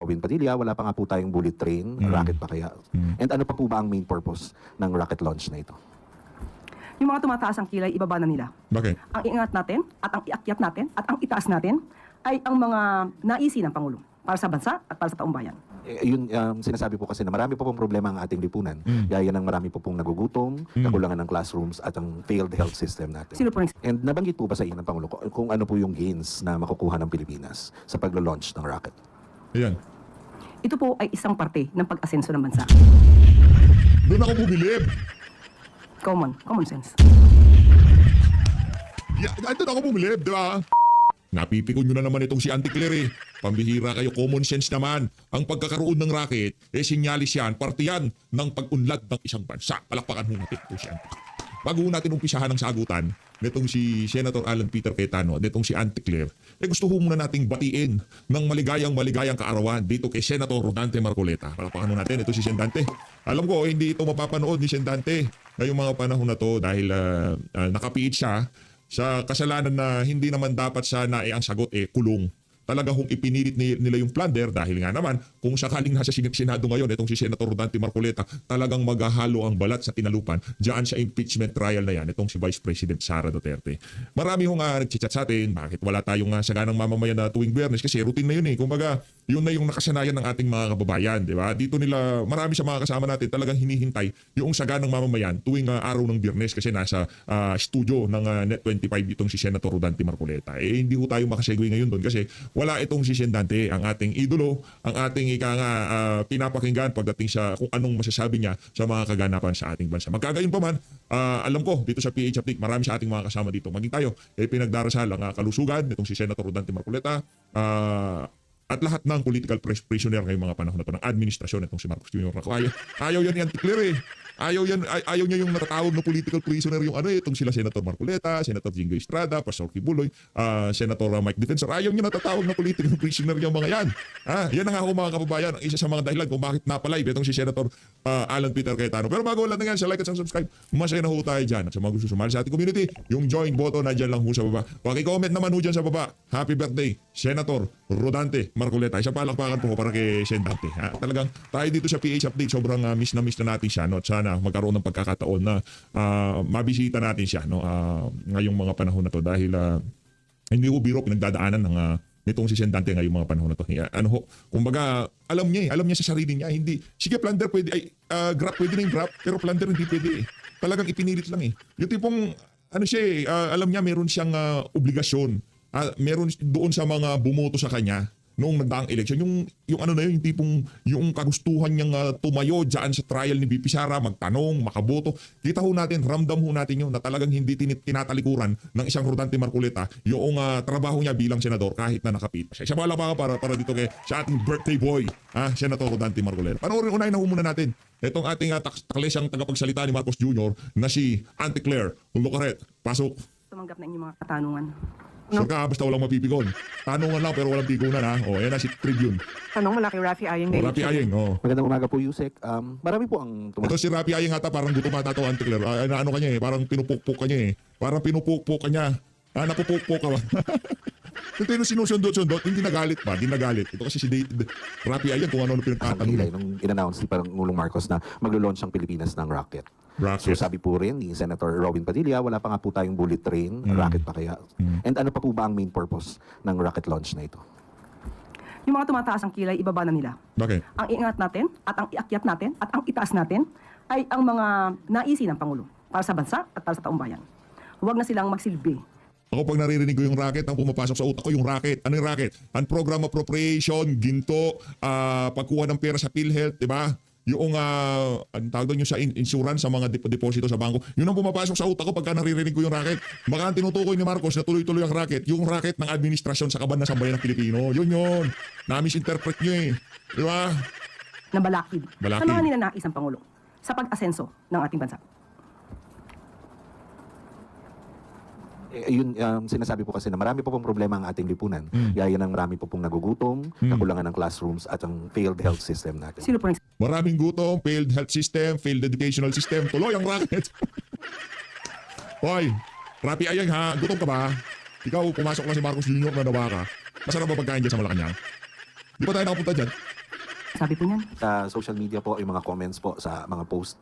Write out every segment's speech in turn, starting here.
Robin Padilla, wala pa nga po tayong bullet train, rocket pa kaya. And ano pa po ba ang main purpose ng rocket launch na ito? Yung mga tumataas ang kilay, ibaba na nila. Bakit? Ang iingat natin, at ang iakyat natin, at ang itaas natin, ay ang mga naisi ng Pangulo para sa bansa at para sa taong bayan. Yun, sinasabi po kasi na marami po pong problema ang ating lipunan. Gaya ng marami po pong nagugutom, kakulangan ng classrooms at ang failed health system natin. Sino po rin? And nabanggit po ba sa inyo ng Pangulo kung ano po yung gains na makukuha ng Pilipinas sa paglo-launch ng rocket? Ayan. Ito po ay isang parte ng pag-asenso ng bansa. Doon ako bubilib. Common sense. Doon ako bumilib, di ba? Napipikon nyo na naman itong si Auntie Claire eh. Pambihira kayo, common sense naman. Ang pagkakaroon ng racket, sinyalis yan, parte yan ng pag-unlad ng isang bansa. Palakpakan ho natin itong si Auntie. Bago natin umpisahan ang sagutan, nitong si Senator Alan Peter Cayetano, nitong si Auntie Claire, gusto ho muna nating batiin ng maligayang kaarawan dito kay Senator Rodante Marcoleta. Palakpakan ho natin, ito si Sendante. Alam ko, hindi ito mapapanood ni Sendante ngayong mga panahon na to dahil nakapiit siya sa kasalanan na hindi naman dapat sana ang sagot kulong. Talaga kung ipinilit nila yung plunder dahil nga naman kung sakaling nasa Senado ngayon itong si Senator Rodante Marcoleta talagang maghahalo ang balat sa tinalupan diyan sa impeachment trial na yan itong si Vice President Sara Duterte. Marami hong nagchat sa atin bakit wala tayong saganang mamamayan na tuwing Biyernes kasi routine na yun kumbaga yun na yung nakasanayan ng ating mga kababayan, di ba? Dito nila marami sa mga kasama natin talagang hinihintay yung saganang mamamayan tuwing araw ng Biyernes kasi nasa studio ng Net 25 itong si Senator Rodante Marcoleta. Hindi ho tayo makasegue ngayon doon kasi wala itong si Sendante, ang ating idolo, ang ating pinapakinggan pagdating sa kung anong masasabi niya sa mga kaganapan sa ating bansa. Magkagayon pa man, alam ko dito sa PH Update, marami sa ating mga kasama dito. Maging tayo, pinagdarasal ang kalusugan nitong si Senator Rodante Marcoleta, at lahat ng political prisoner ngayong mga panahon na ito ng administrasyon itong si Marcos Jr. Ayaw yan ni Auntie Claire Ayaw niya yung natatawag na political prisoner yung itong sila Senator Marcoleta, Senator Jingo Estrada, Pastor Kibuloy, Senator Mike Defensor. Ayaw niya natatawag na political prisoner yung mga yan. Yan ang ako mga kababayan, ang isa sa mga dahilan kung bakit napalive itong si Senator Alan Peter Cayetano. Pero bago lang na yan, sa like at sa subscribe, masaya na ho tayo dyan. At sa mga gusto sumali sa ating community, yung join button na dyan lang ho sa baba. Paki-comment naman ho dyan sa baba. Happy birthday, Senator Rodante Marcoleta. Isang palakpakan po para kay Sendante. Talagang tayo dito sa PH Update, sobrang miss na natin siya. No? At sana magkaroon ng pagkakataon na mabisita natin siya ngayong mga panahon na to dahil hindi ko biro pinagdadaanan ng nitong si Sendante ngayong mga panahon na to. Kumbaga alam niya sa sarili niya, hindi sige plunder pwede grab pwede na yung grab pero plunder hindi pwede Talagang ipinilit lang Yung tipong alam niya meron siyang obligasyon. Meron doon sa mga bumoto sa kanya noong nagdaang eleksyon, yung tipong yung kagustuhan niyang tumayo diyan sa trial ni BP Sara, magtanong, makaboto. Kita ho natin, ramdam ho natin yun na talagang hindi tinatalikuran ng isang Rodante Marcoleta yung trabaho niya bilang senador kahit na nakapit siya. Isa pala para dito sa ating birthday boy, Senator Rodante Marcoleta. Unahin na ho muna natin itong ating taklesang tagapagsalita ni Marcos Jr. na si Auntie Claire Lucaret. Pasok. Tumanggap na inyong mga katanungan. Sure ka, basta walang mapipigon. Tanungan lang pero walang pigunan Yan na si Tribune. Tanong malaki Rafi Ayeng. Rafi Ayeng, Magandang umaga po, Yusek. Marami po ang Ito si Rafi Ayeng ata parang gutom ata ito, Auntie Claire. Ano kanya parang pinupukpuk kanya Parang pinupukpuk kanya. Napupukpuk ka ba? Ito yung sinusundot-sundot, hindi nagalit ba? Hindi nagalit. Ito kasi si Rafi Ayeng kung ano pinagtatanong. nung in-announce ni Pangulong Marcos na maglo-launch ang Pilipinas ng rocket. So sabi po rin ni Senator Robin Padilla, wala pa nga po tayong bullet train, rocket pa kaya. And ano pa po ba ang main purpose ng rocket launch na ito? Yung mga tumataas ang kilay, ibaba na nila. Bakit? Ang iingat natin, at ang iakyat natin, at ang itaas natin, ay ang mga naisi ng Pangulo para sa bansa at para sa taong bayan. Huwag na silang magsilbi. Ako pag naririnig ko yung racket, ang pumapasok sa utak ko yung racket. Ano yung racket? Ang program appropriation, ginto, pagkuha ng pera sa PhilHealth, di ba? Yung ang tawag doon yung sa insurance sa mga deposito sa bangko. Yun ang pumapasok sa utak ko pagka naririnig ko yung racket. Baka ang tinutukoy ni Marcos na tuloy-tuloy ang racket, yung racket ng administrasyon sa kaban ng sambayan ng Pilipino. Yun. Na-misinterpret nyo Di ba? Na balakid. Balakid. Sa mga ninanais ang Pangulo sa pag-asenso ng ating bansa. Yun, sinasabi po kasi na marami po pong problema ang ating lipunan. Gaya ng marami po pong nagugutom, kakulangan ng classrooms at ang failed health system natin. Sino po rin? Maraming gutom, failed health system, failed educational system. Tuloy ang racket. Hoy, Rafi Ayeng gutom ka ba? Ikaw, pumasok lang si Marcos Jr. na nawa ka. Masarap ba pagkain dyan sa Malacanang? Di ba tayo nakapunta dyan? Sabi po niyan. Sa social media po, yung mga comments po sa mga post.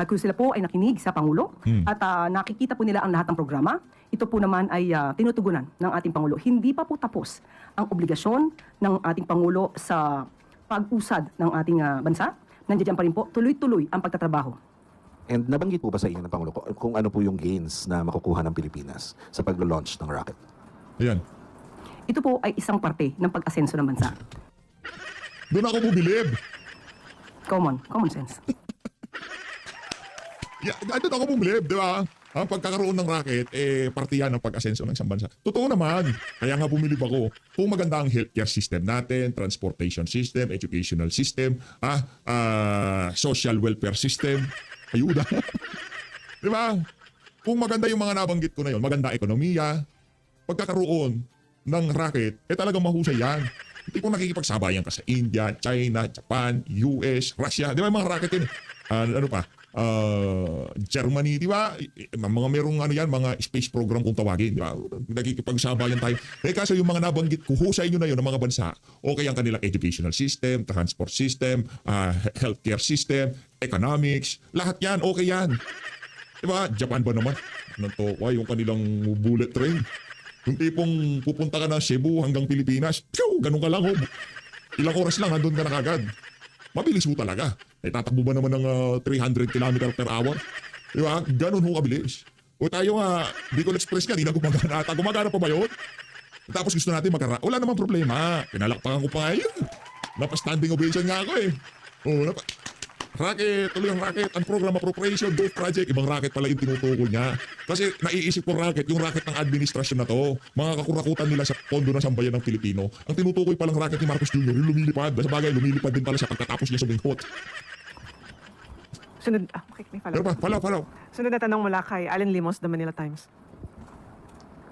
Kung sila po ay nakinig sa Pangulo at nakikita po nila ang lahat ng programa, ito po naman ay tinutugunan ng ating Pangulo. Hindi pa po tapos ang obligasyon ng ating Pangulo sa pag-usad ng ating bansa. Nandiyan pa rin po, tuloy-tuloy ang pagtatrabaho. And nabanggit po ba sa inyo ng Pangulo kung ano po yung gains na makukuha ng Pilipinas sa paglo-launch ng rocket? Ayan. Ito po ay isang parte ng pag-asenso ng bansa. Doon ako bubilib. Common sense. Doon ako bubilib, di ba? Ang pagkakaroon ng rocket, parte yan ng pag-asenso ng isang bansa. Totoo naman. Kaya nga bumilib ako. Kung maganda ang healthcare system natin, transportation system, educational system, social welfare system, ayuda. Di ba? Kung maganda yung mga nabanggit ko na yun, maganda ekonomiya, pagkakaroon ng rocket, talagang mahusay yan. Hindi kung nakikipagsabayan ka sa India, China, Japan, US, Russia. Di ba yung mga rocket yun? Ano pa? Germany, di ba? Mga merong mga space program kung tawagin, di ba? Nakikipagsabayan tayo. Kaso yung mga nabanggit ko, husay nyo na yun ng mga bansa, okay ang kanilang educational system, transport system, healthcare system, economics, lahat yan, okay yan. Di ba? Japan ba naman? Yung kanilang bullet train. Yung tipong pupunta ka ng Cebu hanggang Pilipinas, ganun ka lang, ilang oras lang, nandun ka na kagad. Mabilis mo talaga. Tatakbo ba naman ng 300 km per hour? Di ba? Ganun ho kabilis. O tayo nga, Bicol Express ka, di na gumagana ata. Gumagana pa ba yun? Tapos gusto natin wala namang problema. Pinalakpakan ko pa ngayon. Napa-standing ovation nga ako Rocket, tuloy ang rocket, ang program appropriation, GOAT project, ibang rocket pala yung tinutukoy niya. Kasi naiisip ko rocket, yung rocket ng administrasyon na to, mga kakurakutan nila sa pondo ng sambayan ng Pilipino, ang tinutukoy palang rocket ni Marcos Jr., yung lumilipad. Sa bagay, lumilipad din pala siya pagkatapos niya suminghot. Sunod, okay, may Follow. Sunod na tanong mula kay Allen Limos, The Manila Times.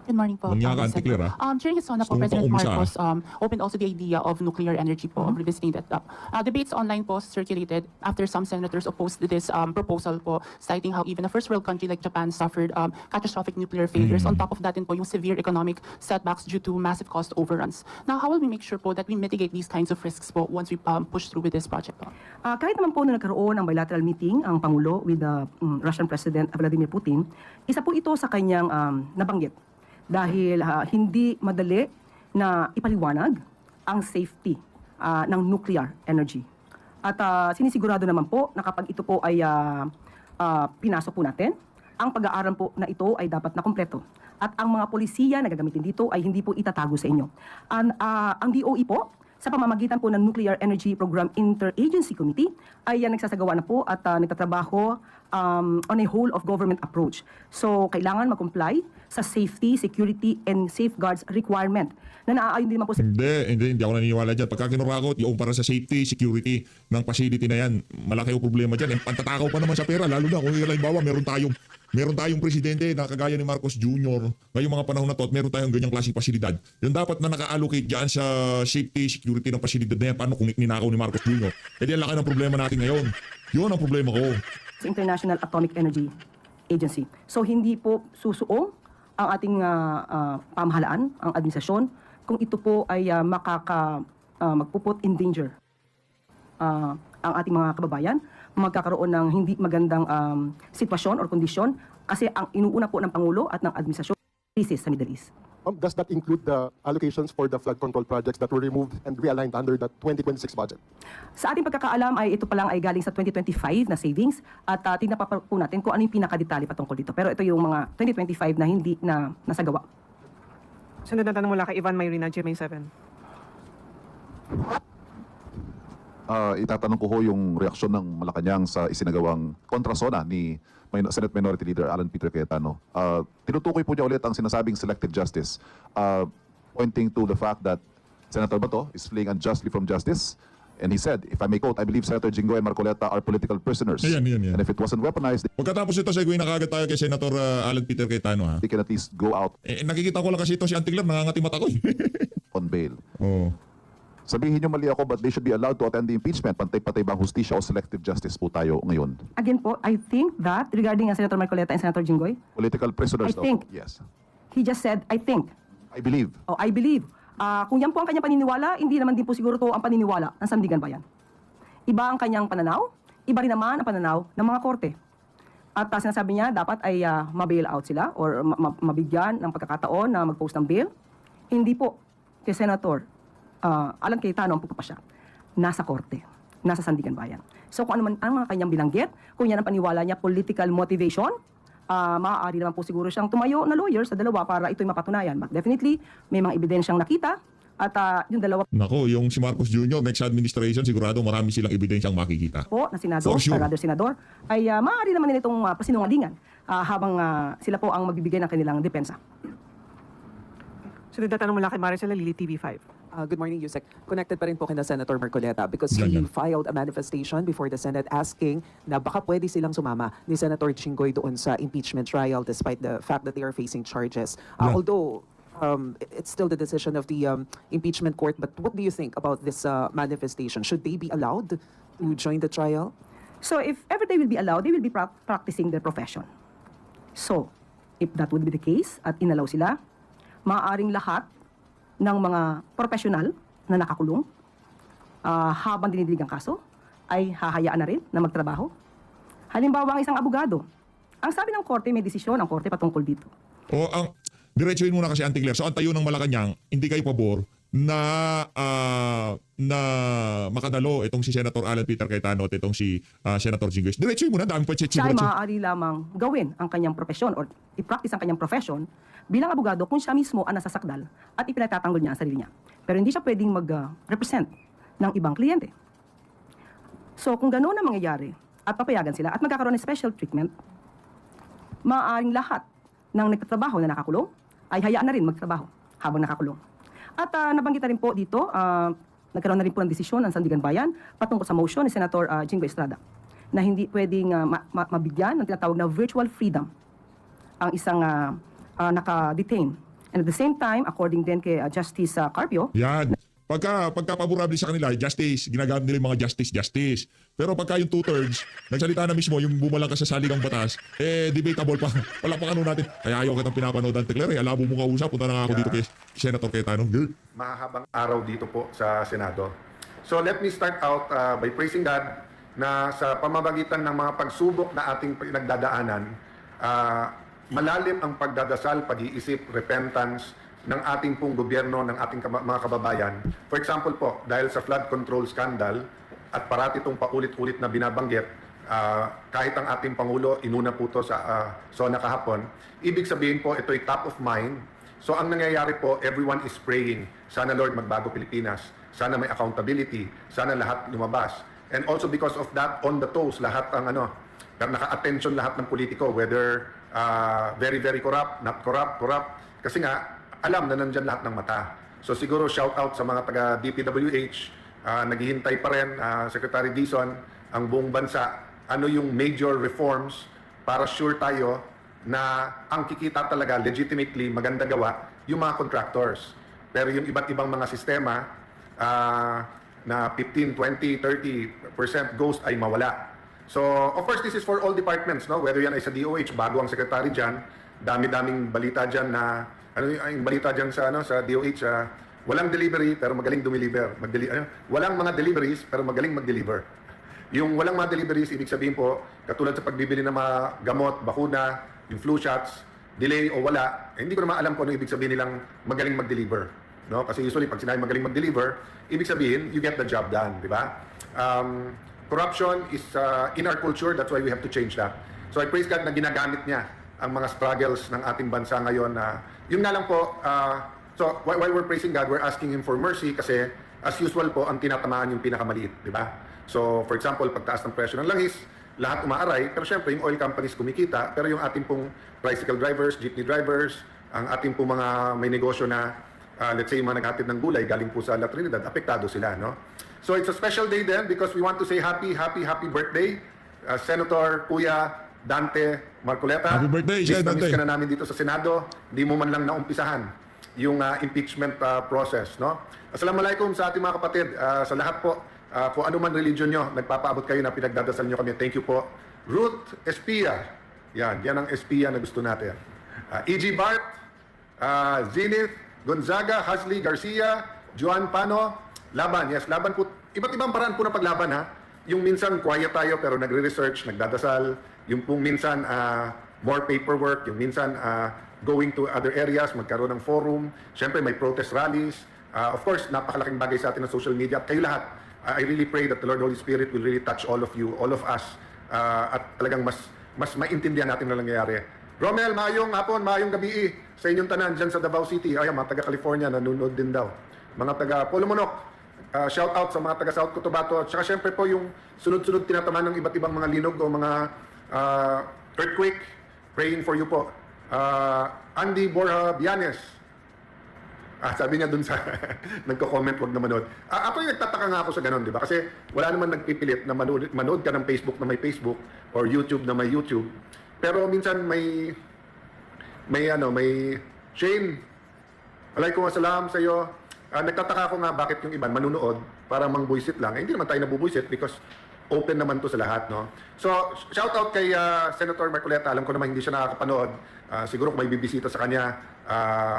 Good morning po. Manyaga, Senator. anti-clear, During his SONA po, Gusto mo President pang umisa, Marcos opened also the idea of nuclear energy po, of revisiting that up. Debates online po circulated after some senators opposed this proposal po, citing how even a first world country like Japan suffered catastrophic nuclear failures. On top of that din po, yung severe economic setbacks due to massive cost overruns. Now, how will we make sure po that we mitigate these kinds of risks po once we push through with this project po? Kahit naman po na nagkaroon ng bilateral meeting ang Pangulo with the Russian President Vladimir Putin, isa po ito sa kanyang nabanggit. Dahil hindi madali na ipaliwanag ang safety ng nuclear energy. At sinisigurado naman po na kapag ito po ay pinasok po natin, ang pag-aaral po na ito ay dapat na kumpleto. At ang mga polisiya na gagamitin dito ay hindi po itatago sa inyo. Ang DOE po, sa pamamagitan po ng Nuclear Energy Program Interagency Committee, ay nagsasagawa na po at nagtatrabaho on a whole of government approach. So, kailangan mag-comply sa safety, security, and safeguards requirement na naaayon din naman po sa... Hindi ako naniniwala dyan. Pagka kinurakot, yung para sa safety, security ng facility na yan, malaki yung problema dyan. Pantatakaw pa naman sa pera, lalo na kung halimbawa meron tayong presidente na kagaya ni Marcos Jr. ngayong mga panahon na to at meron tayong ganyang klaseng pasilidad. Yung dapat na naka-allocate dyan sa safety, security ng pasilidad na yan. Paano kung ninakaw ni Marcos Jr.? Yan laki ng problema natin ngayon. Yun ang problema ko. Sa International Atomic Energy Agency. So, hindi po susuong ang ating pamahalaan, ang administrasyon, kung ito po ay magpuput in danger ang ating mga kababayan, magkakaroon ng hindi magandang sitwasyon or kondisyon kasi ang inuuna po ng Pangulo at ng administrasyon krisis sa Middle East. Does that include the allocations for the flood control projects that were removed and realigned under the 2026 budget? Sa ating pagkakaalam ay ito pa lang ay galing sa 2025 na savings at tingnan pa po natin kung ano yung pinakadetalye patungkol dito. Pero ito yung mga 2025 na hindi na nasagawa. Sunod na tanong mula kay Ivan Mayrina, GMA7. Itatanong ko ho yung reaksyon ng Malacanang sa isinagawang kontrasona ni Senate Minority Leader Alan Peter Cayetano. Tinutukoy po niya ulit ang sinasabing selective justice, pointing to the fact that Senator Bato is fleeing unjustly from justice. And he said, if I may quote, I believe Senator Jinggoy and Marcoleta are political prisoners. Yan. And if it wasn't weaponized, Pagkatapos ito, seguin na kagad tayo kay Senator Alan Peter Cayetano. Ha? they can at least go out Nakikita ko lang kasi ito si Antiglar, nangangati mata ko. on bail. Oh. Sabihin niyo mali ako, but they should be allowed to attend the impeachment. Pantay-patay bang hustisya o selective justice po tayo ngayon? Again po, I think that regarding Senator Marcoleta and Senator Jinggoy, Political prisoners I think. daw po. Yes. he just said, I think. I believe. Oh, I believe. Kung yan po ang kanyang paniniwala, hindi naman din po siguro to ang paniniwala ng Sandigan Bayan. Iba ang kanyang pananaw, iba rin naman ang pananaw ng mga korte. At sinasabi niya, dapat ay ma-bail out sila or mabigyan ng pagkakataon na mag-post ng bail. Hindi po kay Senator Alan Cayetano ang pagpapasya. Nasa korte, nasa Sandigan Bayan. So kung ano man ang mga kanyang binanggit, kung yan ang paniwala niya, political motivation, maaari naman po siguro siyang tumayo na lawyer sa dalawa para ito'y mapatunayan. But definitely, may mga ebidensyang nakita at yung dalawa Nako, yung si Marcos Jr., next administration, sigurado marami silang ebidensyang makikita. po na senador, For sure. senador, ay maaari naman nila itong pasinungalingan habang sila po ang magbibigay ng kanilang depensa. Sunod na tanong mula kay Maricel Lili, TV5. Good morning, Yusek. Connected pa rin po kina Senator Marcoleta because Yan, he yan. filed a manifestation before the Senate asking na baka pwede silang sumama ni Senator Jinggoy doon sa impeachment trial despite the fact that they are facing charges. Yeah. Although it's still the decision of the impeachment court, but what do you think about this manifestation? Should they be allowed to join the trial? So if ever they will be allowed, they will be practicing their profession. So, if that would be the case at inalaw sila, maaaring lahat ng mga profesional na nakakulong habang dinidilig ang kaso ay hahayaan na rin na magtrabaho. Halimbawa, ang isang abogado. Ang sabi ng korte, may desisyon ang korte patungkol dito. O ang diretsuhin muna kasi Auntie Claire. So ang tayo ng Malacanang, hindi kayo pabor na makadalo itong si Senator Alan Peter Cayetano at itong si Senator Jinggoy. Diretsuhin muna, dami pa Siya ay maaari lamang gawin ang kanyang profesyon or i-practice ang kanyang profession bilang abogado kung siya mismo ang nasasakdal at ipinagtatanggol niya ang sarili niya. Pero hindi siya pwedeng mag-represent ng ibang kliyente. So kung gano'n ang mangyayari at papayagan sila at magkakaroon ng special treatment, maaaring lahat ng nagtatrabaho na nakakulong ay hayaan na rin magtrabaho habang nakakulong. At nabanggit na rin po dito, nagkaroon na rin po ng desisyon ng Sandigan Bayan patungkol sa motion ni Senator Jinggoy Estrada na hindi pwedeng mabigyan ng tinatawag na virtual freedom ang isang naka-detain. And at the same time, according din kay Justice Carpio, Yan. Pagka paborable sa kanila, justice, ginagamit nila yung mga justice. Pero pagka yung two-thirds, nagsalita na mismo, yung bumalang ka sa saligang batas, debatable pa. Palakpakan natin. Kaya ayaw kitang pinapanood, Auntie Claire. Alabo mo kausap. Punta na nga ako dito kay Senator Cayetano. Mahahabang araw dito po sa Senado. So let me start out by praising God na sa pamamagitan ng mga pagsubok na ating pinagdadaanan, malalim ang pagdadasal, pag-iisip, repentance ng ating pong gobyerno, ng ating mga kababayan. For example po, dahil sa flood control scandal at parati itong paulit-ulit na binabanggit, kahit ang ating Pangulo, inuna po ito sa SONA kahapon, ibig sabihin po ito'y top of mind. So ang nangyayari po, everyone is praying. Sana Lord magbago Pilipinas. Sana may accountability. Sana lahat lumabas. And also because of that, on the toes, lahat ang naka-attention lahat ng politiko, whether very, very corrupt, not corrupt, corrupt. Kasi nga, alam na nandyan lahat ng mata. So siguro shout out sa mga taga DPWH, naghihintay pa rin, Secretary Dizon, ang buong bansa, ano yung major reforms para sure tayo na ang kikita talaga legitimately maganda gawa yung mga contractors. Pero yung iba't ibang mga sistema na 15, 20, 30% ghost ay mawala. So, of course, this is for all departments, no? Whether yan ay sa DOH, bago ang secretary dyan, dami-daming balita dyan na, ano yung balita dyan sa DOH, walang delivery pero magaling dumiliver. Walang mga deliveries pero magaling mag-deliver. Yung walang mga deliveries, ibig sabihin po, katulad sa pagbibili ng mga gamot, bakuna, yung flu shots, delay o wala, hindi ko naman alam kung ano ibig sabihin nilang magaling mag-deliver. No? Kasi usually, pag sinabi magaling mag-deliver, ibig sabihin, you get the job done, di ba? Corruption is in our culture, that's why we have to change that. So I praise God na ginagamit niya ang mga struggles ng ating bansa ngayon. Yun nga lang po, so while we're praising God, we're asking Him for mercy kasi as usual po, ang tinatamaan yung pinakamaliit, di ba? So for example, pagtaas ng presyo ng langis, lahat umaaray, pero syempre yung oil companies kumikita, pero yung ating pong tricycle drivers, jeepney drivers, ang ating pong mga may negosyo na let's say yung mga naghatid ng gulay galing po sa La Trinidad, apektado sila, no? So it's a special day then because we want to say happy birthday, Senator Kuya Dante Marcoleta. Happy birthday, Miss Dante. ka na namin dito sa Senado, hindi mo man lang naumpisahan yung impeachment process, no? Assalamualaikum sa ating mga kapatid, sa lahat po, kung ano man religion nyo, nagpapaabot kayo na pinagdadasal nyo kami. Thank you po. Ruth Espia, yan ang Espia na gusto natin. E.G. Bart, Zenith Gonzaga, Hasley, Garcia, Juan Pano, laban. Yes, laban po. Iba't ibang paraan po ng paglaban ha. Yung minsan quiet tayo pero nagre-research, nagdadasal. Yung pong minsan more paperwork. Yung minsan going to other areas, magkaroon ng forum. Siyempre may protest rallies. Of course, napakalaking bagay sa atin ng social media. At kayo lahat, I really pray that the Lord Holy Spirit will really touch all of you, all of us. At talagang mas maintindihan natin na nangyayari. Romel, maayong hapon, maayong gabi sa inyong tanan dyan sa Davao City. Ay, mga taga-California, nanonood din daw. Mga taga-Polomonok, shout out sa mga taga-South Cotabato. At saka syempre po yung sunod-sunod tinatamaan ng iba't ibang mga linog o mga earthquake. Praying for you po. Andy Borja Bianes. Sabi niya dun sa nagko-comment, wag na manood. Ako yung nagtataka nga ako sa ganun, di ba? Kasi wala naman nagpipilit na manood ka ng Facebook na may Facebook or YouTube na may YouTube. Pero minsan may Shane, alaikum assalam sa iyo. Nagtataka ako nga bakit yung iba manunood para mangbuisit lang. Hindi naman tayo nabubuisit because open naman to sa lahat, no? So, shout out kay Senator Marcoleta. Alam ko naman hindi siya nakakapanood. Siguro kung may bibisita sa kanya,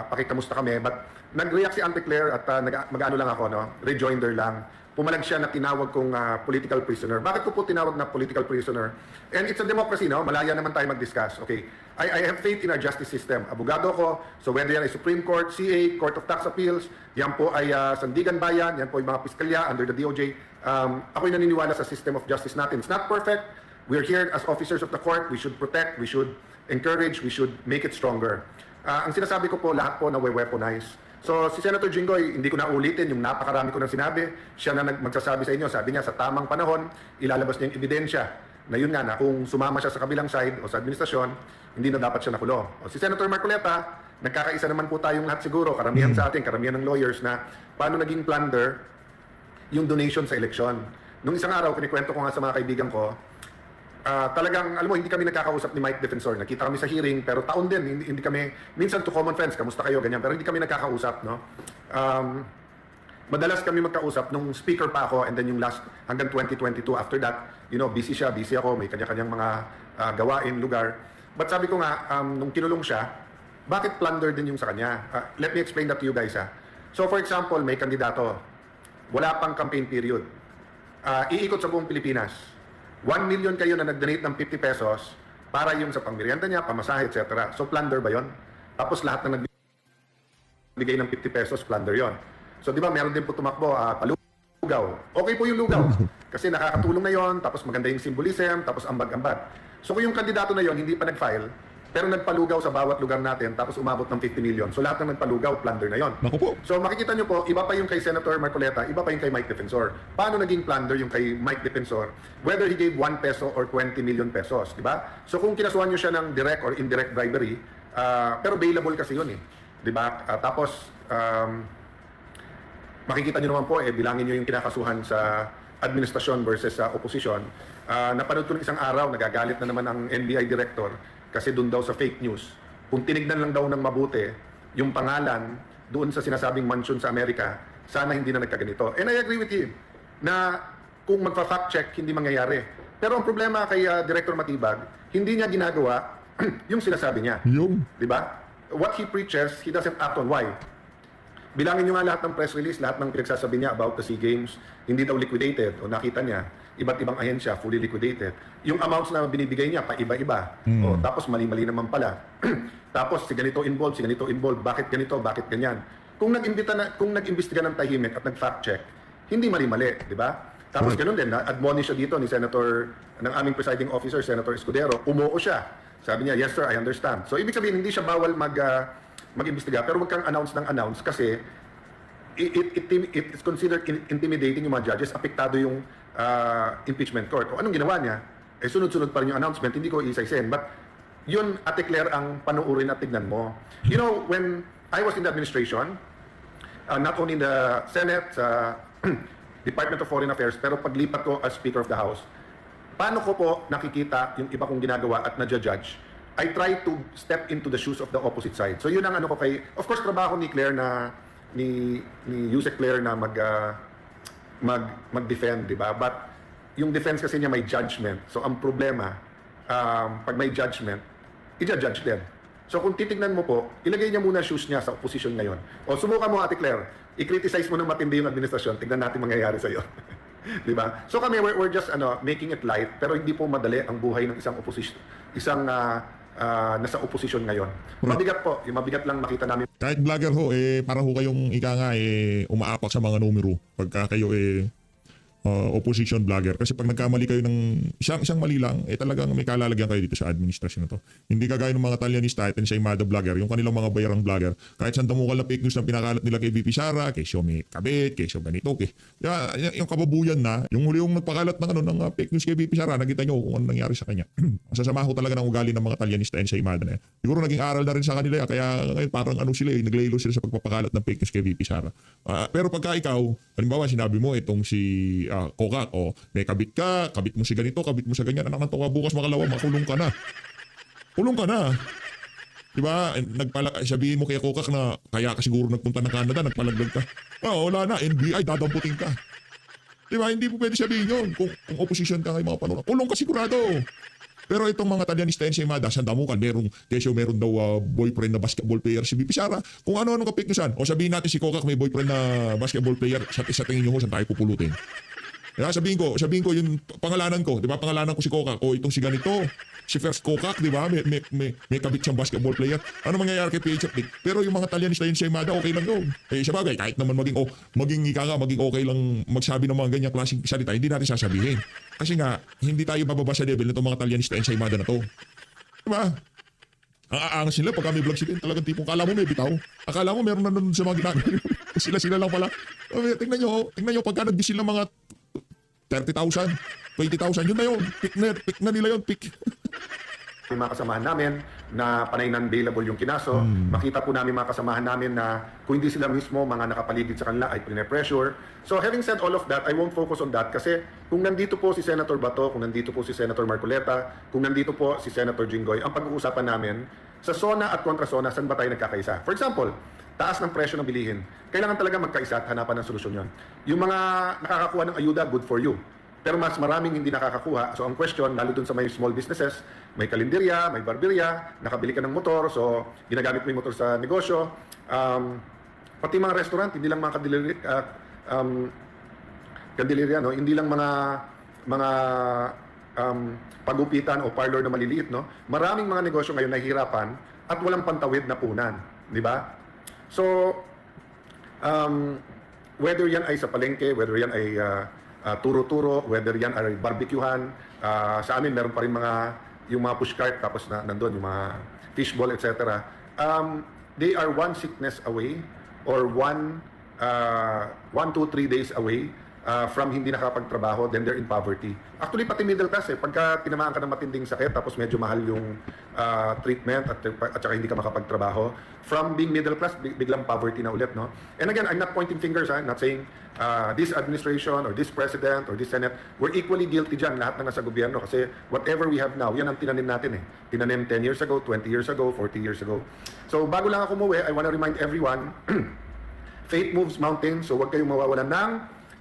pakikamusta kami. But nag-react si Auntie Claire at mag-ano lang ako, no? Rejoinder lang. Pumalag siya na tinawag kong political prisoner. Bakit ko po tinawag na political prisoner? And it's a democracy, no? Malaya naman tayo mag-discuss. Okay. I have faith in our justice system. Abogado ko. So whether yan ay Supreme Court, CA, Court of Tax Appeals, yan po ay Sandigan Bayan, yan po ay mga piskalya under the DOJ. Ako'y naniniwala sa system of justice natin. It's not perfect. We're here as officers of the court. We should protect, we should encourage, we should make it stronger. Ang sinasabi ko po, lahat po na we-weaponize. So si Senator Jinggoy, hindi ko na ulitin yung napakarami ko nang sinabi. Siya na magsasabi sa inyo, sabi niya sa tamang panahon, ilalabas niya yung ebidensya na yun nga na kung sumama siya sa kabilang side o sa administrasyon, hindi na dapat siya nakulong. O si Senator Marcoleta, nagkakaisa naman po tayong lahat siguro, karamihan sa atin, karamihan ng lawyers na paano naging plunder yung donation sa eleksyon. Nung isang araw, kinikwento ko nga sa mga kaibigan ko, talagang, alam mo, hindi kami nagkakausap ni Mike Defensor. Nakita kami sa hearing, pero taon din, hindi kami, minsan to common friends, kamusta kayo, ganyan, pero hindi kami nagkakausap, no? Madalas kami magkausap nung speaker pa ako, and then yung last, hanggang 2022, after that, you know, busy siya, busy ako, may kanya-kanyang mga gawain, lugar. But sabi ko nga, nung kinulong siya, bakit plunder din yung sa kanya? Let me explain that to you guys, ha? So, for example, may kandidato, wala pang campaign period. Iikot sa buong Pilipinas. 1 million kayo na nag-donate ng 50 pesos para yung sa pangmerienda niya, pamasahe, etc. So, plunder ba yon? Tapos lahat na nagbigay ng 50 pesos, plunder yon. So, di ba, meron din po tumakbo, palugaw. Okay po yung lugaw. Kasi nakakatulong na yon, tapos maganda yung symbolism, tapos ambag-ambag. So, kung yung kandidato na yon hindi pa nag-file, pero nagpalugaw sa bawat lugar natin, tapos umabot ng 50 million. So, lahat ng nagpalugaw, plunder na yon. Naku po. So makikita nyo po, iba pa yung kay Senator Marcoleta, iba pa yung kay Mike Defensor. Paano naging plunder yung kay Mike Defensor? Whether he gave 1 peso or 20 million pesos, di ba? So kung kinasuhan nyo siya ng direct or indirect bribery, pero bailable kasi yun eh. Di ba? Tapos, makikita nyo naman po, bilangin nyo yung kinakasuhan sa administrasyon versus sa oposisyon. Napanood ko ng isang araw, nagagalit na naman ang NBI director kasi doon daw sa fake news. Kung tinignan lang daw ng mabuti, yung pangalan doon sa sinasabing mansion sa Amerika, sana hindi na nagkaganito. And I agree with him na kung magpa-fact check, hindi mangyayari. Pero ang problema kay Director Matibag, hindi niya ginagawa yung sinasabi niya. Yung. Di ba? What he preaches, he doesn't act on. Why? Bilangin nyo nga lahat ng press release, lahat ng pinagsasabi niya about the SEA Games, hindi daw liquidated o nakita niya, iba't ibang ahensya, fully liquidated. Yung amounts na binibigay niya, pa iba-iba. O, tapos mali-mali naman pala. Tapos si ganito involved, bakit ganito, bakit ganyan. Kung nag-imbestiga ng tahimik at nag-fact check, hindi mali-mali, di ba? Tapos ganun din, na-admonish siya dito ni Senator, ng aming presiding officer, Senator Escudero, umuo siya. Sabi niya, yes sir, I understand. So ibig sabihin, hindi siya bawal mag-imbestiga, pero wag kang announce kasi it's considered intimidating yung mga judges, apektado yung impeachment court. O anong ginawa niya? Sunod-sunod pa rin yung announcement, hindi ko isa-isahin. But yun, Ate Claire, ang panuurin at tignan mo. You know, when I was in the administration, not only in the Senate, sa Department of Foreign Affairs, pero paglipat ko as Speaker of the House, paano ko po nakikita yung iba kong ginagawa at na-judge? I try to step into the shoes of the opposite side. So yun ang ano ko kay, of course, trabaho ni Claire na, ni Yusek Claire na mag-defend, di ba? But yung defense kasi niya may judgment. So ang problema, pag may judgment, i-judge din. So kung titignan mo po, ilagay niya muna shoes niya sa opposition ngayon. O subukan mo, Ate Claire, i-criticize mo ng matindi yung administrasyon, tignan natin mangyayari sa iyo. Di ba? So kami, we're just making it light, pero hindi po madali ang buhay ng isang opposition, isang nasa opposition ngayon. Mabigat po, yung mabigat lang makita namin. Kahit vlogger ho, para ho kayong ika nga umaapak sa mga numero pagka kayo opposition vlogger. Kasi pag nagkamali kayo ng isang mali lang, talagang may kalalagyan kayo dito sa administrasyon na to. Hindi kagaya ng mga Talyanista at sa Imada vlogger, yung kanilang mga bayarang vlogger, kahit saan damukal na fake news na pinakalat nila kay VP Sara, kay Xiaomi Kabit, kay Xiaomi ganito, yung kababuyan na, yung huli yung nagpakalat ng fake news kay VP Sara, nakita nyo kung ano nangyari sa kanya. Masasama ho talaga ng ugali ng mga Talyanista at sa Imada na yan. Siguro naging aral na rin sa kanila, kaya ngayon parang sila, naglaylo sila sa pagpapakalat ng fake news kay VP Sara. Pero pagka ikaw, halimbawa sinabi mo itong si Kokak, may kabit mo si ganito, kabit mo sa ganyan, anak ng toka, bukas makalawa, makulong ka na. Kulong ka na. Diba? Sabihin mo kay Kokak na kaya ka siguro nagpunta ng Canada, nagpalagdag ka. Wala na, NBI, dadamputin ka. Diba? Hindi po pwede sabihin yun. Kung opposition ka ngayon mga panuna, kulong ka sigurado. Pero itong mga Talyanista yan si Imada, sandamukan, meron daw boyfriend na basketball player si VP Sara. Kung ano kapiknusan, o sabihin natin si Kokak may boyfriend na basketball player, sa tingin nyo saan tayo pupulutin? Kaya sabihin ko yung pangalanan ko, di ba? Pangalanan ko si Kokak, o itong si ganito, si First Kokak, di ba? May kabit siyang basketball player. Ano mangyayari kay PH Update? Pero yung mga Talyanista yun sa Imada, okay lang yun. Sa bagay, kahit naman maging okay lang magsabi ng mga ganyang klaseng salita, hindi natin sasabihin. Kasi nga, hindi tayo bababa sa level nitong mga Talyanista yun sa Imada na to. Di ba? Ang aangas nila pag kami vlog sila, talagang tipong kala mo may bitaw. Akala mo meron na nun sa mga ginagawa. Sila lang pala. Tingnan nyo, pagka nag-bisil ng mga 30,000, 20,000, yun na yun. Pick na nila yun, pick. May mga kasamahan namin na panay non-bailable yung kinaso. Makita po namin mga kasamahan namin na kung hindi sila mismo mga nakapaligid sa kanila ay pressure. So having said all of that, I won't focus on that kasi kung nandito po si Senator Bato, kung nandito po si Senator Marcoleta, kung nandito po si Senator Jinggoy, ang pag-uusapan namin sa zona at kontra-zona, saan ba tayo nagkakaisa? For example, taas ng presyo ng bilihin. Kailangan talaga magkaisa at hanapan ng solusyon yon. Yung mga nakakakuha ng ayuda, good for you. Pero mas maraming hindi nakakakuha. So ang question, lalo dun sa may small businesses, may kalenderya, may barberya, nakabili ka ng motor, so ginagamit mo yung motor sa negosyo. Pati mga restaurant, hindi lang mga kandilerya, no? Hindi lang mga pagupitan o parlor na maliliit, no? Maraming mga negosyo ngayon nahihirapan at walang pantawid na punan, di ba? So, whether yan ay sa palengke, whether yan ay turo-turo, whether yan ay barbecuehan, sa amin meron pa rin yung mga pushcart, tapos nandun yung mga fishball, etc. They are one sickness away or 1, 2, 3 days away from hindi nakapagtrabaho, then they're in poverty. Actually, pati middle class pagka tinamaan ka ng matinding sakit, tapos medyo mahal yung treatment at saka hindi ka makapagtrabaho, from being middle class, biglang poverty na ulit, no? And again, I'm not pointing fingers, I'm not saying this administration or this president or this Senate, we're equally guilty dyan, lahat ng nasa gobyerno, kasi whatever we have now, yan ang tinanim natin Tinanim 10 years ago, 20 years ago, 40 years ago. So, bago lang ako umuwi, I want to remind everyone, faith moves mountains, so huwag kayong mawawalan ng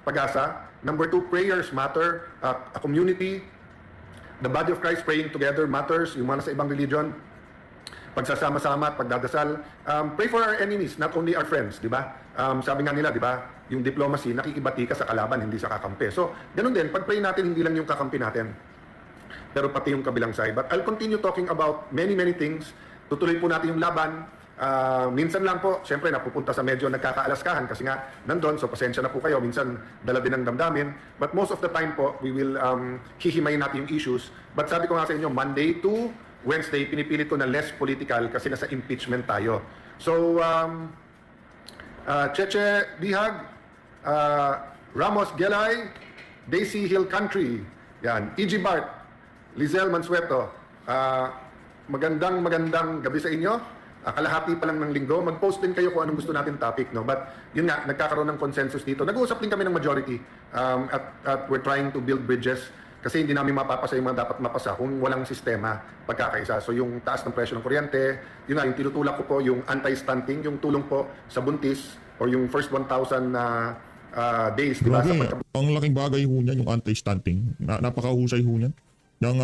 pag-asa. Number 2, prayers matter. A community, the body of Christ praying together matters. Yung mga sa ibang religion, pagsasama-sama at pagdadasal. Pray for our enemies, not only our friends, di ba? Sabi nga nila, di ba, yung diplomacy, nakikibati ka sa kalaban, hindi sa kakampi. So, ganun din, pag-pray natin, hindi lang yung kakampi natin, pero pati yung kabilang side. But I'll continue talking about many things. Tutuloy po natin yung laban. Minsan lang po, syempre napupunta sa medyo nagkakaalaskahan kasi nga nandun, so pasensya na po kayo, minsan dala din ang damdamin. But most of the time po, we will hihimayin natin yung issues. But sabi ko nga sa inyo, Monday to Wednesday, pinipilit ko na less political kasi nasa impeachment tayo. So, Cheche Bihag, Ramos Gelay, Daisy Hill Country, yan, E.G. Bart, Lizelle Mansueto, magandang gabi sa inyo. Kalahati pa lang ng linggo, mag-post din kayo kung anong gusto natin topic, no? But yun nga, nagkakaroon ng consensus dito. Nag-uusap din kami ng majority at we're trying to build bridges kasi hindi namin mapapasa yung mga dapat mapasa kung walang sistema pagkakaisa. So yung taas ng presyo ng kuryente, yun nga, yung tinutulak ko po, yung anti-stunting, yung tulong po sa buntis or yung first 1,000 days, di ba? Ang laking bagay ho niyan, yung anti-stunting. Napakahusay ho niyan. Yung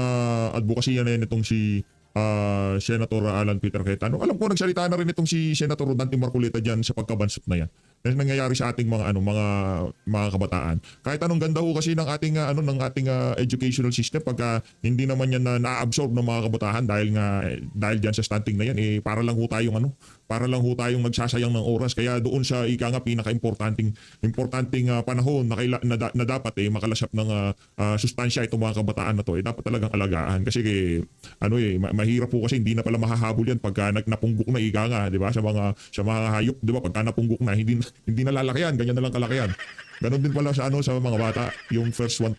advocacy yan itong si Senator Alan Peter Cayetano. Alam ko nagsalita na rin itong si Senator Dante Marcolita diyan sa pagkabansot na yan. Na nangyayari sa ating mga kabataan. Kahit anong ganda ho kasi ng ating educational system pagka hindi naman yan na-absorb ng mga kabataan dahil diyan sa stunting na yan para lang ho tayong nagsasayang ng oras. Kaya doon sa pinaka-importanting panahon na dapat makalasap ng sustansya itong mga kabataan na to, dapat talagang alagaan kasi mahirap po kasi hindi na pala mahahabol yan pagka napunggok na di ba, sa mga hayop, di ba, pagka napunggok na hindi na lalakihan, ganyan na lang kalakihan. Ganon din pala sa mga bata, yung first 1,000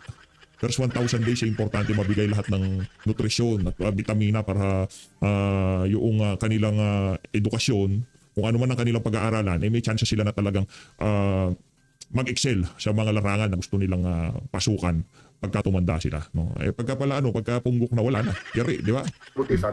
days importante mabigay lahat ng nutrisyon at vitamina para yung kanilang edukasyon, kung ano man ang kanilang pag-aaralan, may chance sila na talagang mag-excel sa mga larangan na gusto nilang pasukan pagka tumanda sila, no? Pagka punggok na, wala na, yari, di ba? Buti sa